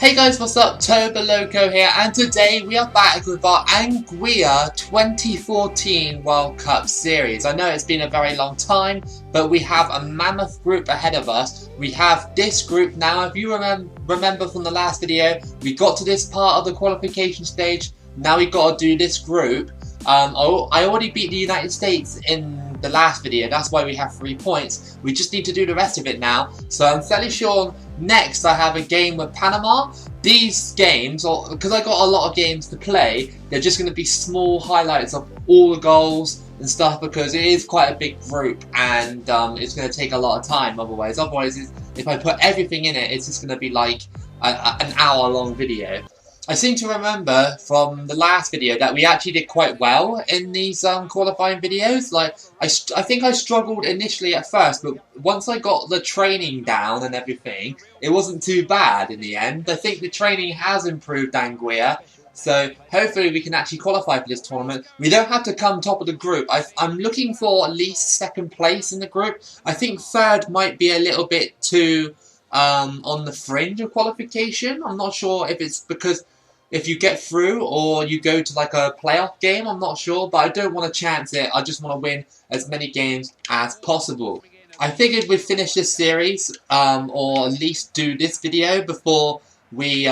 Hey guys, what's up? Toboloco here, and today we are back with our Anguilla 2014 World Cup series. I know it's been a very long time, but we have a mammoth group ahead of us. We have this group now. If you remember from the last video, we got to this part of the qualification stage. Now we got to do this group. I already beat the United States in the last video, that's why we have 3 points. We just need to do the rest of it now. So I'm fairly sure next I have a game with Panama. These games, because I got a lot of games to play, they're just going to be small highlights of all the goals and stuff, because it is quite a big group and it's going to take a lot of time otherwise. If I put everything in it, it's just going to be like an hour-long video. I seem to remember from the last video that we actually did quite well in these qualifying videos. Like, I think I struggled initially at first, but once I got the training down and everything, it wasn't too bad in the end. I think the training has improved Anguilla, so hopefully we can actually qualify for this tournament. We don't have to come top of the group. I'm looking for at least second place in the group. I think third might be a little bit too on the fringe of qualification. I'm not sure if it's because if you get through or you go to like a playoff game, I'm not sure, but I don't want to chance it. I just want to win as many games as possible. I figured we'd finish this series, or at least do this video before we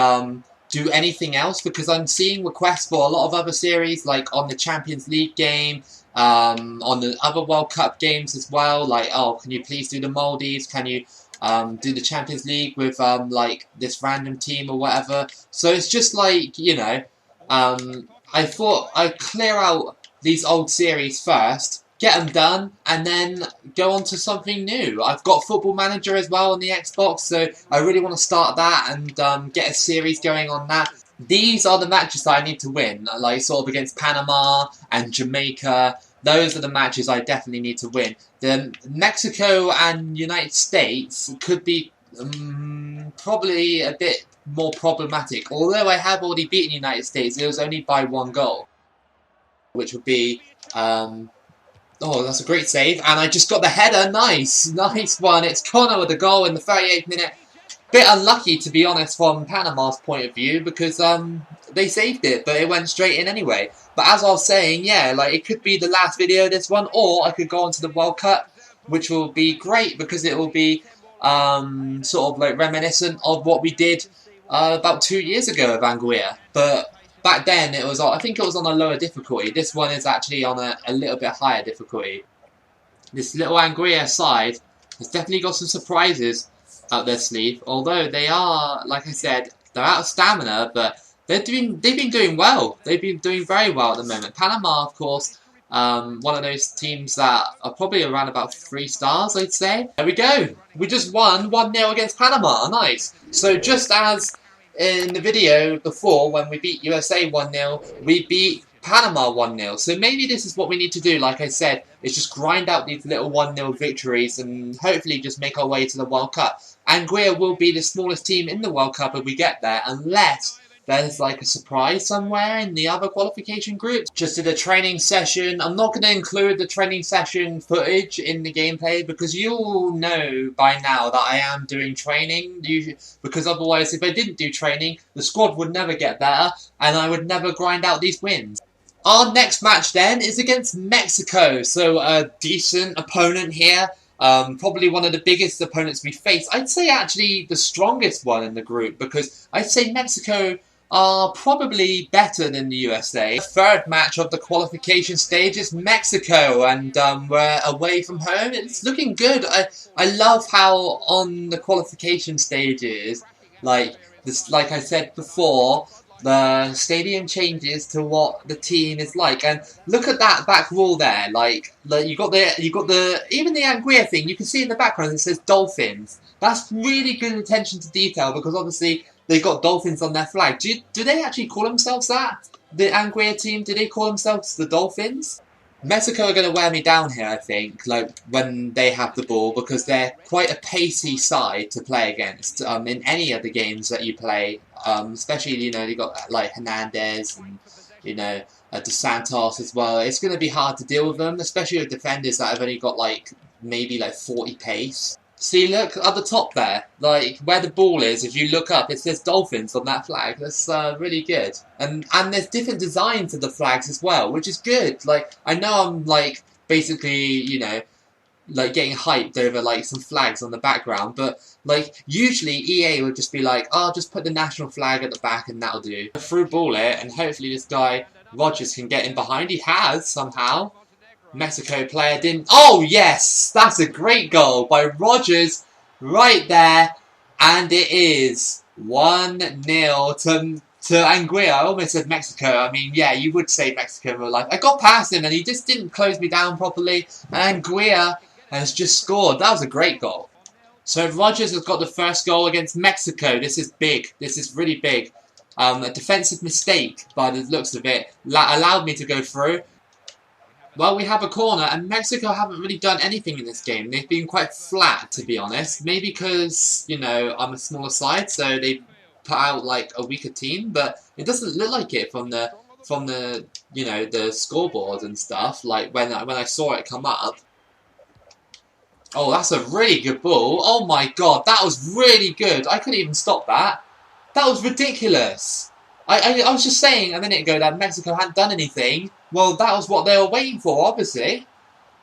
do anything else, because I'm seeing requests for a lot of other series, like on the Champions League game, on the other World Cup games as well, like, oh, can you please do the Maldives, can you do the Champions League with like this random team or whatever. So it's just like, you know, I thought I'd clear out these old series first, get them done, and then go on to something new. I've got Football Manager as well on the Xbox, so I really want to start that and get a series going on that. These are the matches that I need to win, like sort of against Panama and Jamaica. Those are the matches I definitely need to win. The Mexico and United States could be probably a bit more problematic. Although I have already beaten the United States, it was only by 1 goal. Which would be, oh, that's a great save. And I just got the header. Nice. Nice one. It's Connor with the goal in the 38th minute. Bit unlucky, to be honest, from Panama's point of view, because they saved it, but it went straight in anyway. But as I was saying, yeah, like, it could be the last video, this one, or I could go on to the World Cup, which will be great, because it will be sort of like reminiscent of what we did about 2 years ago with Anguilla. But back then, it was, I think it was on a lower difficulty. This one is actually on a little bit higher difficulty. This little Anguilla side has definitely got some surprises up their sleeve, although they are, like I said, they're out of stamina, but they've been doing well. They've been doing very well at the moment. Panama, of course, one of those teams that are probably around about 3 stars, I'd say. There we go. We just won 1-0 against Panama. Nice. So just as in the video before, when we beat USA 1-0, we beat Panama 1-0. So maybe this is what we need to do, like I said, is just grind out these little 1-0 victories and hopefully just make our way to the World Cup. Anguilla will be the smallest team in the World Cup if we get there, unless there's like a surprise somewhere in the other qualification groups. Just did a training session. I'm not going to include the training session footage in the gameplay, because you all know by now that I am doing training. Because otherwise, if I didn't do training, the squad would never get better, and I would never grind out these wins. Our next match then is against Mexico, so a decent opponent here. Probably one of the biggest opponents we face. I'd say actually the strongest one in the group, because I'd say Mexico are probably better than the USA. The third match of the qualification stage is Mexico, and we're away from home. It's looking good. I love how on the qualification stages, like I said before, the stadium changes to what the team is like, and look at that back wall there. Like you got the even the Anguilla thing. You can see in the background it says Dolphins. That's really good attention to detail, because obviously they've got Dolphins on their flag. Do they actually call themselves that? The Anguilla team, do they call themselves the Dolphins? Mexico are going to wear me down here, I think, like when they have the ball, because they're quite a pacey side to play against in any of the games that you play. Especially, you know, you got like Hernandez and, you know, Dos Santos as well. It's going to be hard to deal with them, especially with defenders that have only got like maybe like 40 pace. See, look at the top there, like where the ball is. If you look up, it says Dolphins on that flag. That's really good, and there's different designs of the flags as well, which is good. Like I know I'm like basically like getting hyped over like some flags on the background, but like usually EA would just be like, oh, just put the national flag at the back and that'll do. Through ball it, and hopefully this guy Rogers can get in behind. He has somehow. Mexico player didn't. Oh, yes! That's a great goal by Rogers right there. And it is 1-0 to Anguilla. I almost said Mexico. I mean, yeah, you would say Mexico in real life. I got past him and he just didn't close me down properly. And Anguilla has just scored. That was a great goal. So Rogers has got the first goal against Mexico. This is big. This is really big. A defensive mistake by the looks of it allowed me to go through. Well, we have a corner, and Mexico haven't really done anything in this game. They've been quite flat, to be honest. Maybe because, I'm a smaller side, so they put out, like, a weaker team. But it doesn't look like it from the the scoreboard and stuff, like, when I saw it come up. Oh, that's a really good ball. Oh, my God, that was really good. I couldn't even stop that. That was ridiculous. I was just saying a minute ago that Mexico hadn't done anything. Well, that was what they were waiting for, obviously.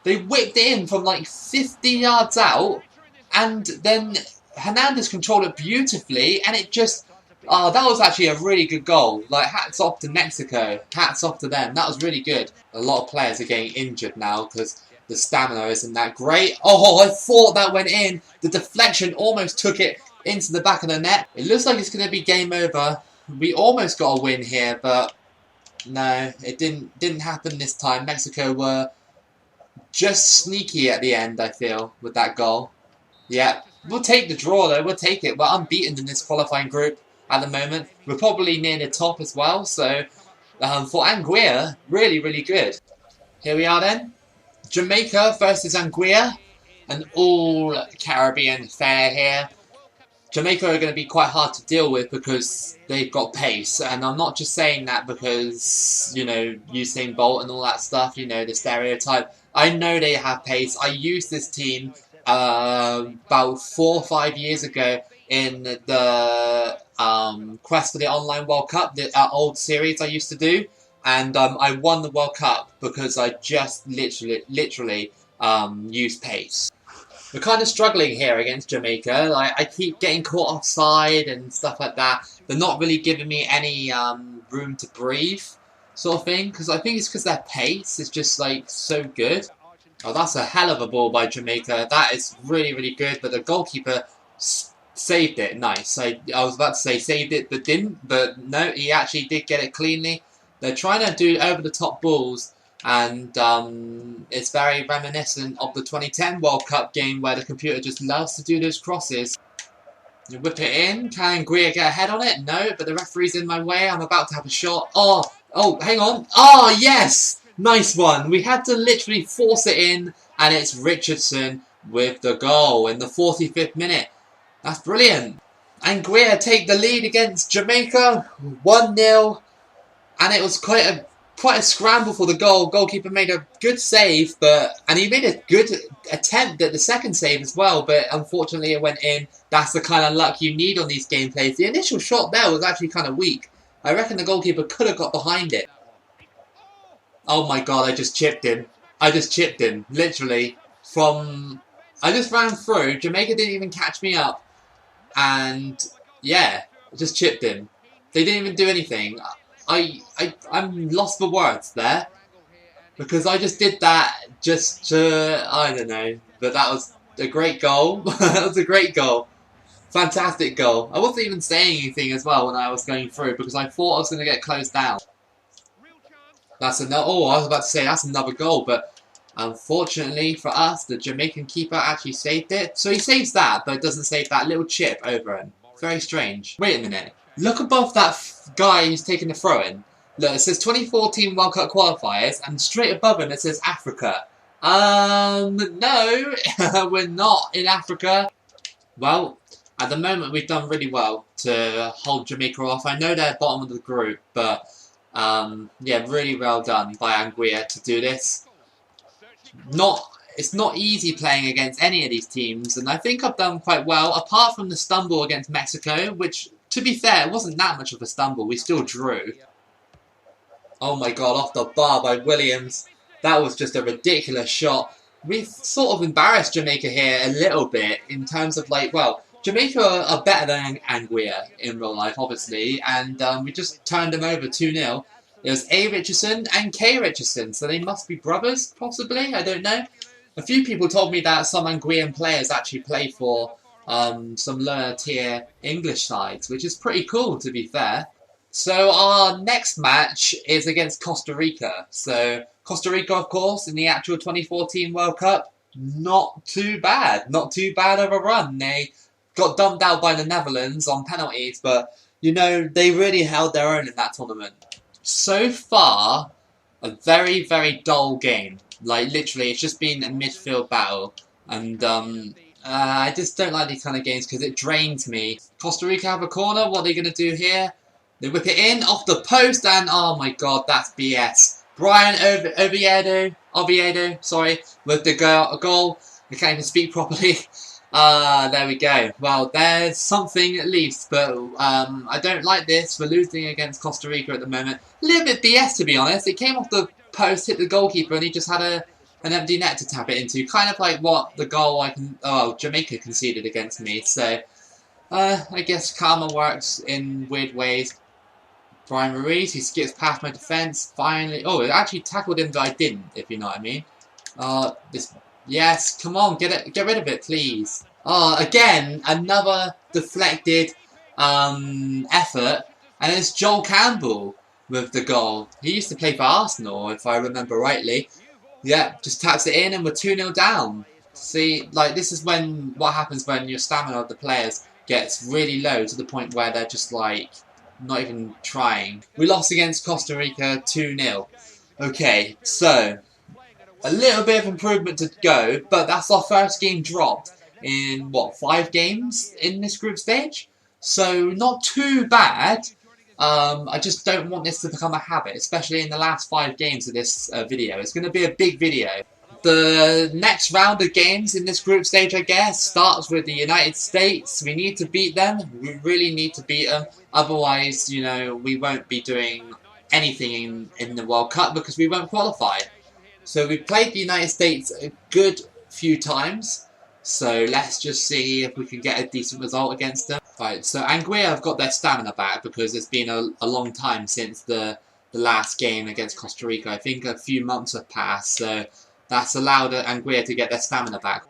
They whipped it in from like 50 yards out, and then Hernandez controlled it beautifully, and it just... Oh, that was actually a really good goal. Like, hats off to Mexico. Hats off to them. That was really good. A lot of players are getting injured now because the stamina isn't that great. Oh, I thought that went in. The deflection almost took it into the back of the net. It looks like it's going to be game over. We almost got a win here, but no, it didn't happen this time. Mexico were just sneaky at the end, I feel, with that goal. Yeah, we'll take the draw though. We'll take it. We're unbeaten in this qualifying group at the moment. We're probably near the top as well. So for Anguilla, really, really good. Here we are then. Jamaica versus Anguilla, an all-Caribbean affair here. Jamaica are going to be quite hard to deal with because they've got pace, and I'm not just saying that because, Usain Bolt and all that stuff, the stereotype. I know they have pace. I used this team about 4 or 5 years ago in the Quest for the Online World Cup, the old series I used to do, and I won the World Cup because I just literally used pace. We're kind of struggling here against Jamaica. Like, I keep getting caught offside and stuff like that. They're not really giving me any room to breathe, sort of thing. Because I think it's because their pace is just like so good. Oh, that's a hell of a ball by Jamaica. That is really, really good. But the goalkeeper saved it. Nice. I was about to say saved it, but didn't. But no, he actually did get it cleanly. They're trying to do over-the-top balls. And it's very reminiscent of the 2010 World Cup game where the computer just loves to do those crosses. You whip it in. Can Anguilla get a head on it? No, but the referee's in my way. I'm about to have a shot. Oh, hang on. Oh, yes! Nice one. We had to literally force it in, and it's Richardson with the goal in the 45th minute. That's brilliant. Anguilla take the lead against Jamaica, 1-0, and it was quite a scramble for the goal. Goalkeeper made a good save, and he made a good attempt at the second save as well, but unfortunately it went in. That's the kind of luck you need on these gameplays. The initial shot there was actually kind of weak. I reckon the goalkeeper could have got behind it. Oh my god, I just chipped him. Literally. I just ran through, Jamaica didn't even catch me up, and yeah, I just chipped him. They didn't even do anything. I'm lost for words there, because I just did that just to, I don't know, but that was a great goal. That was a great goal. Fantastic goal. I wasn't even saying anything as well when I was going through, because I thought I was going to get closed down. That's another, I was about to say that's another goal, but unfortunately for us, the Jamaican keeper actually saved it. So he saves that, but doesn't save that little chip over him. Very strange. Wait a minute. Look above that guy who's taking the throw-in. Look, it says 2014 World Cup qualifiers, and straight above him it says Africa. No, we're not in Africa. Well, at the moment we've done really well to hold Jamaica off. I know they're bottom of the group, but yeah, really well done by Anguilla to do this. Not it's not easy playing against any of these teams, and I think I've done quite well, apart from the stumble against Mexico, which, to be fair, it wasn't that much of a stumble. We still drew. Oh my god, off the bar by Williams. That was just a ridiculous shot. We've sort of embarrassed Jamaica here a little bit in terms of, like, well, Jamaica are better than Anguilla in real life, obviously, and we just turned them over 2-0. It was A. Richardson and K. Richardson, so they must be brothers, possibly, I don't know. A few people told me that some Anguillan players actually play for some lower tier English sides, which is pretty cool, to be fair. So our next match is against Costa Rica. So Costa Rica, of course, in the actual 2014 World Cup, not too bad. Not too bad of a run. They got dumped out by the Netherlands on penalties, but, you know, they really held their own in that tournament. So far, a very, very dull game. Like, literally, it's just been a midfield battle. And I just don't like these kind of games because it drains me. Costa Rica have a corner. What are they going to do here? They whip it in, off the post, and oh my god, that's BS. Brian Oviedo, sorry, with the goal. I can't even speak properly. There we go. Well, there's something at least, but I don't like this. We're losing against Costa Rica at the moment. A little bit BS, to be honest. It came off the post, hit the goalkeeper, and he just had an empty net to tap it into. Kind of like what the goal Jamaica conceded against me. So, I guess karma works in weird ways. Brian Ruiz, he skips past my defence, finally. Oh, it actually tackled him, but I didn't, if you know what I mean. Yes, come on, get rid of it, please. Again, another deflected effort, and it's Joel Campbell with the goal. He used to play for Arsenal, if I remember rightly. Yeah, just taps it in, and we're 2-0 down. See, like, this is what happens when your stamina of the players gets really low to the point where they're just like not even trying. We lost against Costa Rica 2-0. Okay, so a little bit of improvement to go, but that's our first game dropped in, what, 5 games in this group stage? So not too bad. I just don't want this to become a habit, especially in the last 5 games of this video. It's going to be a big video. The next round of games in this group stage, I guess, starts with the United States. We need to beat them. We really need to beat them. Otherwise, you know, we won't be doing anything in the World Cup because we won't qualify. So we played the United States a good few times. So let's just see if we can get a decent result against them. Right, so Anguilla have got their stamina back because it's been a long time since the last game against Costa Rica. I think a few months have passed, so that's allowed Anguilla to get their stamina back.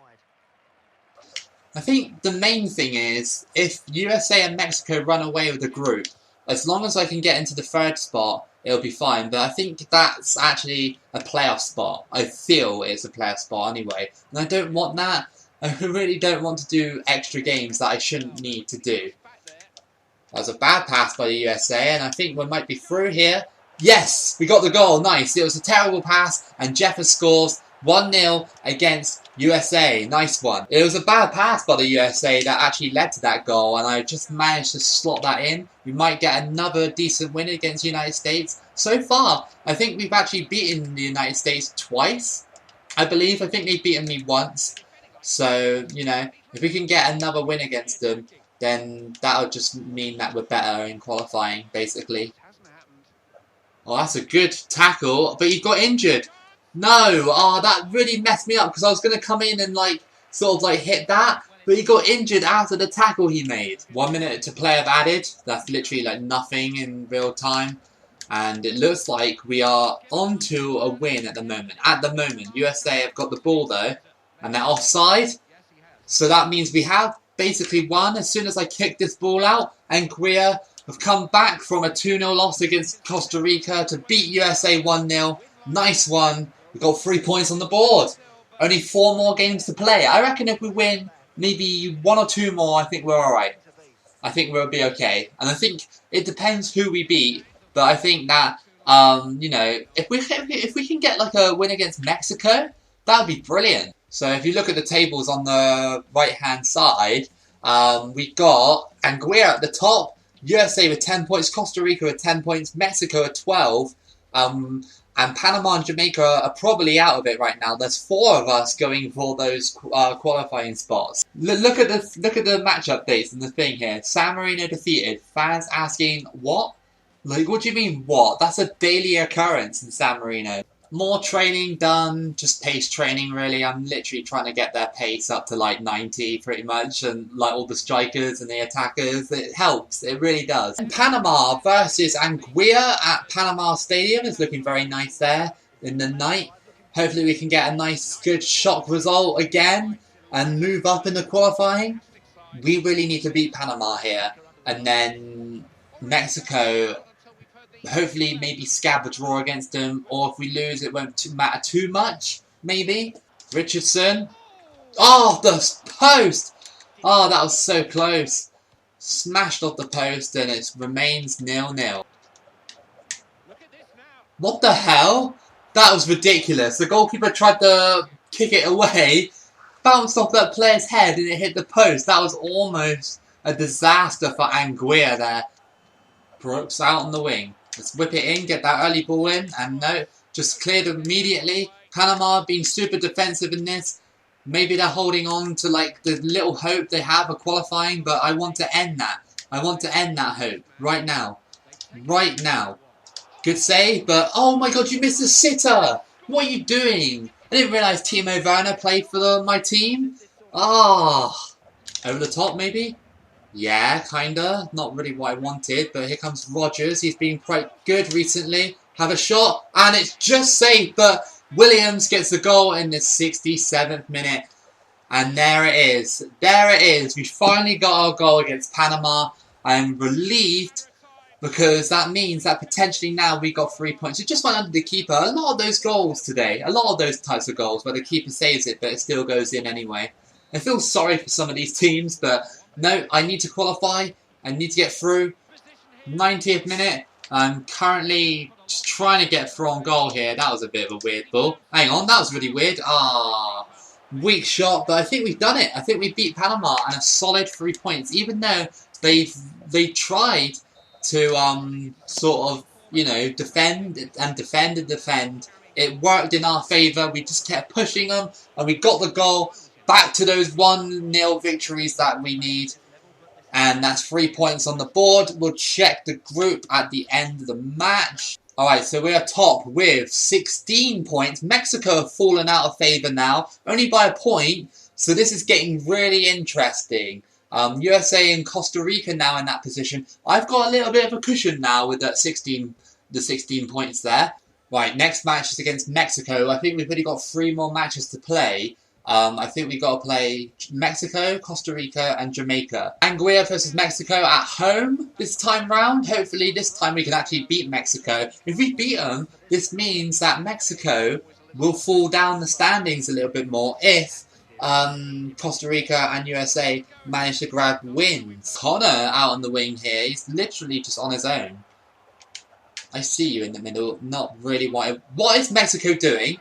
I think the main thing is, if USA and Mexico run away with the group, as long as I can get into the 3rd spot, it'll be fine. But I think that's actually a playoff spot. I feel it's a playoff spot anyway. And I don't want that. I really don't want to do extra games that I shouldn't need to do. That was a bad pass by the USA, and I think we might be through here. Yes! We got the goal. Nice. It was a terrible pass, and Jeffer scores 1-0 against USA. Nice one. It was a bad pass by the USA that actually led to that goal, and I just managed to slot that in. We might get another decent win against the United States. So far, I think we've actually beaten the United States twice. I believe. I think they've beaten me once. So, you know, if we can get another win against them, then that'll just mean that we're better in qualifying, basically. Oh, that's a good tackle, but he got injured. No, that really messed me up because I was going to come in and, like, sort of, like, hit that, but he got injured after the tackle he made. 1 minute to play have added. That's literally, like, nothing in real time. And it looks like we are on to a win at the moment. At the moment, USA have got the ball, though. And they're offside, so that means we have basically won. As soon as I kick this ball out, Anguilla have come back from a 2-0 loss against Costa Rica to beat USA 1-0. Nice one. We got 3 points on the board. Only 4 more games to play. I reckon if we win maybe 1 or 2 more, I think we're alright. I think we'll be okay. And I think it depends who we beat, but I think that, you know, if we can get like a win against Mexico, that would be brilliant. So if you look at the tables on the right-hand side, we got Anguilla at the top, USA with 10 points, Costa Rica with 10 points, Mexico with 12. And Panama and Jamaica are probably out of it right now. There's 4 of us going for those qualifying spots. Look at the match updates and the thing here. San Marino defeated. Fans asking what? Like, what do you mean what? That's a daily occurrence in San Marino. More training done, just pace training really. I'm literally trying to get their pace up to like 90 pretty much, and like all the strikers and the attackers, it helps, it really does. And Panama versus Anguilla at Panama Stadium is looking very nice there in the night. Hopefully we can get a nice good shock result again and move up in the qualifying. We really need to beat Panama here, and then Mexico, hopefully maybe scab a draw against them, or if we lose it won't matter too much, maybe. Richardson. Oh, the post! Oh, that was so close. Smashed off the post and it remains 0-0. What the hell? That was ridiculous. The goalkeeper tried to kick it away, bounced off that player's head and it hit the post. That was almost a disaster for Anguilla there. Brooks out on the wing. Let's whip it in, get that early ball in, and no, just cleared immediately. Panama being super defensive in this. Maybe they're holding on to like the little hope they have of qualifying, but I want to end that. I want to end that hope right now. Right now. Good save, but oh my god, you missed a sitter! What are you doing? I didn't realise Timo Werner played for my team. Ah, over the top maybe? Yeah, kinda. Not really what I wanted, but here comes Rogers. He's been quite good recently. Have a shot, and it's just safe, but Williams gets the goal in the 67th minute. And there it is. There it is. We finally got our goal against Panama. I'm relieved, because that means that potentially now we got 3 points. It just went under the keeper. A lot of those goals today, a lot of those types of goals where the keeper saves it, but it still goes in anyway. I feel sorry for some of these teams, but no, I need to qualify. I need to get through. 90th minute. I'm currently just trying to get through on goal here. That was a bit of a weird ball. Hang on, that was really weird. Ah, weak shot, but I think we've done it. I think we beat Panama and a solid 3 points, even though they tried to sort of, you know, defend and defend and defend. It worked in our favour. We just kept pushing them, and we got the goal. Back to those 1-0 victories that we need. And that's 3 points on the board. We'll check the group at the end of the match. Alright, so we are top with 16 points. Mexico have fallen out of favour now, only by a point. So this is getting really interesting. USA and Costa Rica now in that position. I've got a little bit of a cushion now with that 16 points there. Right, next match is against Mexico. I think we've only got 3 more matches to play. I think we got to play Mexico, Costa Rica, and Jamaica. Anguilla versus Mexico at home this time round. Hopefully this time we can actually beat Mexico. If we beat them, this means that Mexico will fall down the standings a little bit more if Costa Rica and USA manage to grab wins. Connor out on the wing here. He's literally just on his own. I see you in the middle. Not really what is Mexico doing?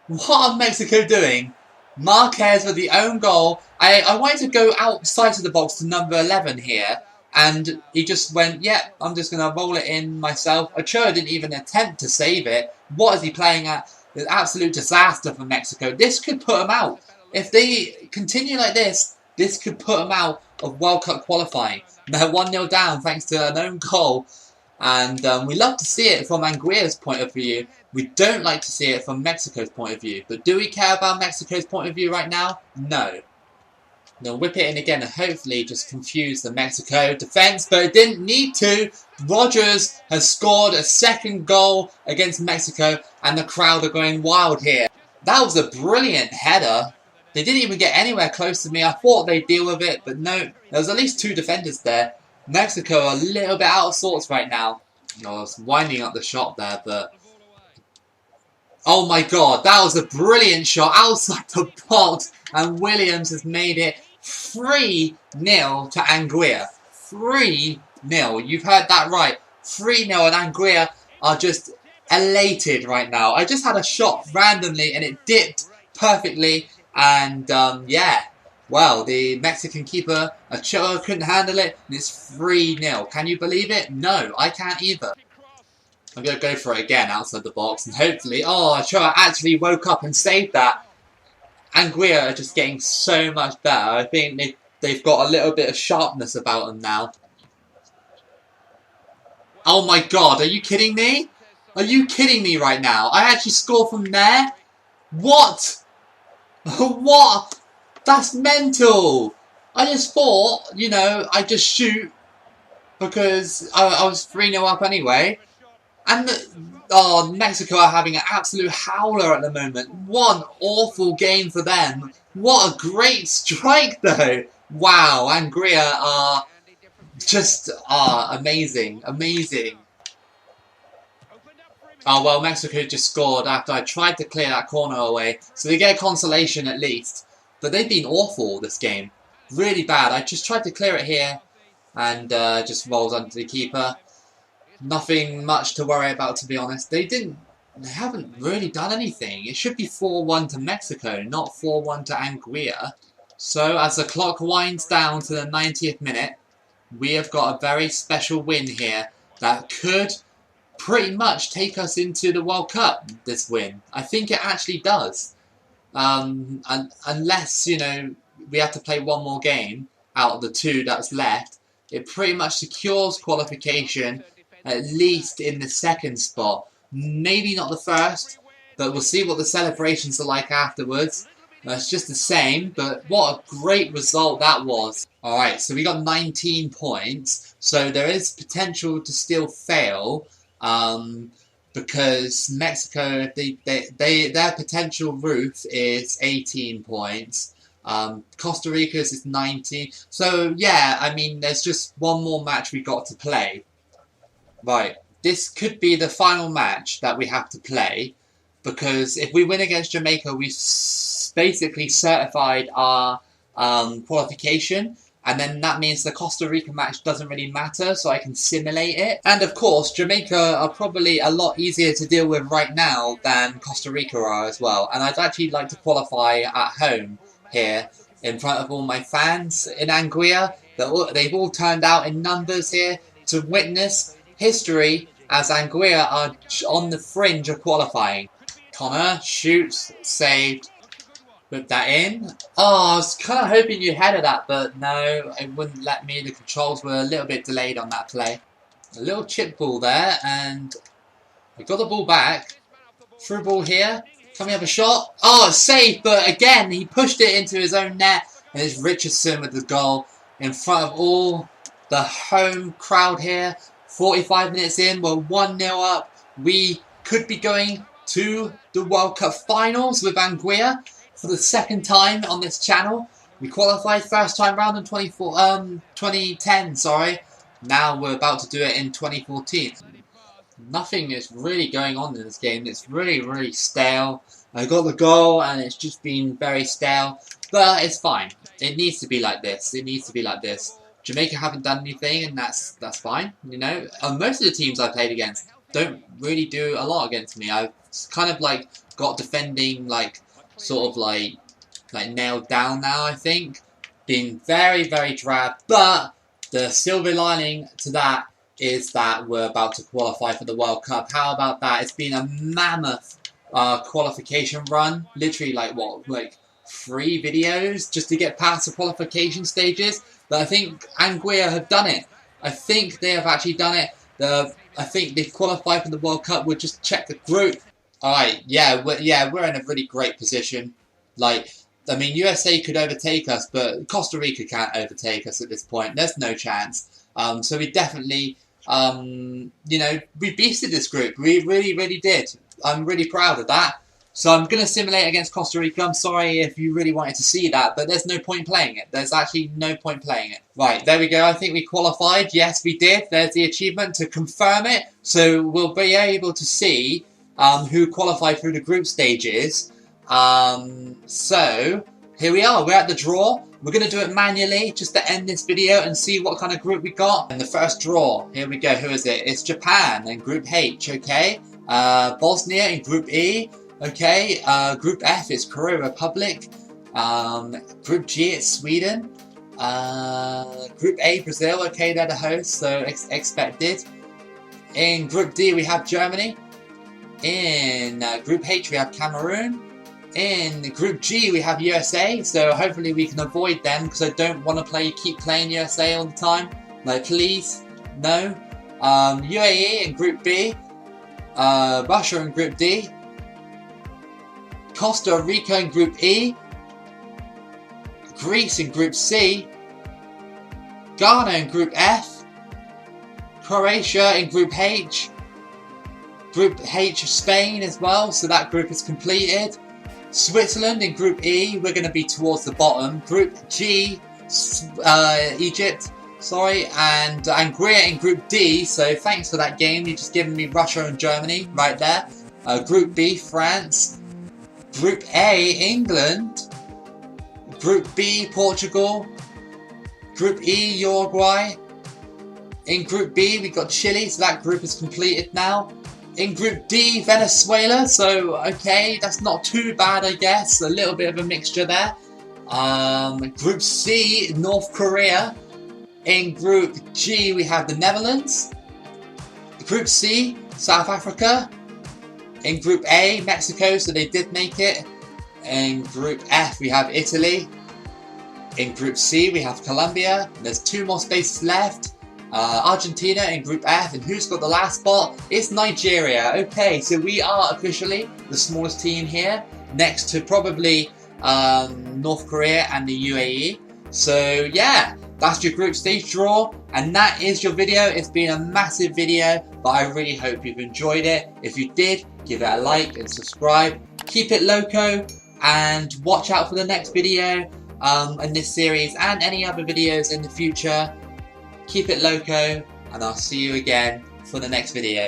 What are Mexico doing? Marquez with the own goal. I wanted to go outside of the box to number 11 here, and he just went, yeah, I'm just going to roll it in myself. Ochoa didn't even attempt to save it. What is he playing at? An absolute disaster for Mexico. This could put them out. If they continue like this, this could put them out of World Cup qualifying. They're 1-0 down thanks to an own goal. And we love to see it from Anguilla's point of view. We don't like to see it from Mexico's point of view. But do we care about Mexico's point of view right now? No. They'll whip it in again and hopefully just confuse the Mexico defence. But it didn't need to. Rogers has scored a second goal against Mexico. And the crowd are going wild here. That was a brilliant header. They didn't even get anywhere close to me. I thought they'd deal with it. But no, there was at least 2 defenders there. Mexico are a little bit out of sorts right now. I was winding up the shot there, but... oh my god, that was a brilliant shot outside the box. And Williams has made it 3-0 to Anguilla. 3-0. You've heard that right. 3-0, and Anguilla are just elated right now. I just had a shot randomly and it dipped perfectly. And yeah. Well, the Mexican keeper, Ochoa, couldn't handle it, and it's 3-0. Can you believe it? No, I can't either. I'm going to go for it again outside the box, and hopefully... Oh, I actually woke up and saved that. Anguilla are just getting so much better. I think they've got a little bit of sharpness about them now. Oh my god, are you kidding me? Are you kidding me right now? I actually scored from there? What? What? That's mental! I just thought, you know, I'd just shoot because I was 3-0 up anyway. And Mexico are having an absolute howler at the moment. One awful game for them. What a great strike though. Wow, Anguilla are just amazing. Amazing. Oh well, Mexico just scored after I tried to clear that corner away. So they get a consolation at least. But they've been awful this game. Really bad. I just tried to clear it here. And just rolled under the keeper. Nothing much to worry about, to be honest. They haven't really done anything. It should be 4-1 to Mexico, not 4-1 to Anguilla. So, as the clock winds down to the 90th minute, we have got a very special win here that could pretty much take us into the World Cup, this win. I think it actually does. Unless, you know, we have to play one more game out of the 2 that's left, it pretty much secures qualification, at least in the 2nd spot. Maybe not the 1st, but we'll see what the celebrations are like afterwards. It's just the same, but what a great result that was. Alright, so we got 19 points, so there is potential to still fail, because Mexico, their potential roof is 18 points. Costa Rica's is 19. So, yeah, I mean, there's just one more match we got to play. Right, this could be the final match that we have to play, because if we win against Jamaica, we've basically certified our qualification, and then that means the Costa Rica match doesn't really matter, so I can simulate it. And of course, Jamaica are probably a lot easier to deal with right now than Costa Rica are as well, and I'd actually like to qualify at home here in front of all my fans in Anguilla. They've all turned out in numbers here to witness history as Anguilla are on the fringe of qualifying. Connor shoots, saved, whip that in. Oh, I was kind of hoping you headed that, but no, it wouldn't let me. The controls were a little bit delayed on that play. A little chip ball there, and we got the ball back. Through ball here. Can we have a shot? Oh, it's saved, but again, he pushed it into his own net, and it's Richardson with the goal in front of all the home crowd here. 45 minutes in, we're 1-0 up. We could be going to the World Cup finals with Anguilla for the 2nd time on this channel. We qualified first time round in 2010, sorry. Now we're about to do it in 2014. Nothing is really going on in this game. It's really, really stale. I got the goal and it's just been very stale. But it's fine. It needs to be like this. It needs to be like this. Jamaica haven't done anything, and that's fine, you know. Most of the teams I played against don't really do a lot against me. I've kind of like got defending sort of nailed down now, I think. Been very, very drab, but the silver lining to that is that we're about to qualify for the World Cup. How about that? It's been a mammoth qualification run. Literally 3 videos just to get past the qualification stages. But I think Anguilla have done it. I think they have actually done it. I think they've qualified for the World Cup. We'll just check the group. Alright, we're in a really great position. I mean, USA could overtake us, but Costa Rica can't overtake us at this point. There's no chance. So we definitely, you know, we beasted this group. We really, really did. I'm really proud of that. So I'm going to simulate against Costa Rica. I'm sorry if you really wanted to see that, but there's no point playing it. There's actually no point playing it. Right, there we go. I think we qualified. Yes, we did. There's the achievement to confirm it. So we'll be able to see who qualified through the group stages. So here we are. We're at the draw. We're going to do it manually just to end this video and see what kind of group we got. And the first draw, here we go. Who is it? It's Japan in Group H, okay? Bosnia in Group E. Okay, Group F is Korea Republic. Group G it's Sweden. Group A Brazil. Okay, they're the hosts, so expected. In Group D we have Germany. In Group H we have Cameroon. In Group G we have USA, so hopefully we can avoid them because I don't want to keep playing USA all the time. Like, please, no. UAE in Group B. Russia in Group D. Costa Rica in Group E. Greece in Group C. Ghana in Group F. Croatia in Group H. Group H Spain as well, so that group is completed. Switzerland in Group E, we're going to be towards the bottom. Group G, Egypt, and Anguilla in Group D, so thanks for that game, you've just given me Russia and Germany right there. Group B, France. Group A, England. Group B, Portugal. Group E, Uruguay. In Group B, we've got Chile, so that group is completed now. In Group D, Venezuela, so okay, that's not too bad, I guess. A little bit of a mixture there. Group C, North Korea. In Group G, we have the Netherlands. Group C, South Africa. In Group A, Mexico, so they did make it. In Group F, we have Italy. In Group C, we have Colombia. There's 2 more spaces left. Argentina in Group F, and who's got the last spot? It's Nigeria. Okay, so we are officially the smallest team here, next to probably North Korea and the UAE. So yeah, that's your group stage draw, and that is your video. It's been a massive video, but I really hope you've enjoyed it. If you did, give it a like and subscribe. Keep it loco, and watch out for the next video in this series and any other videos in the future. Keep it loco, and I'll see you again for the next video.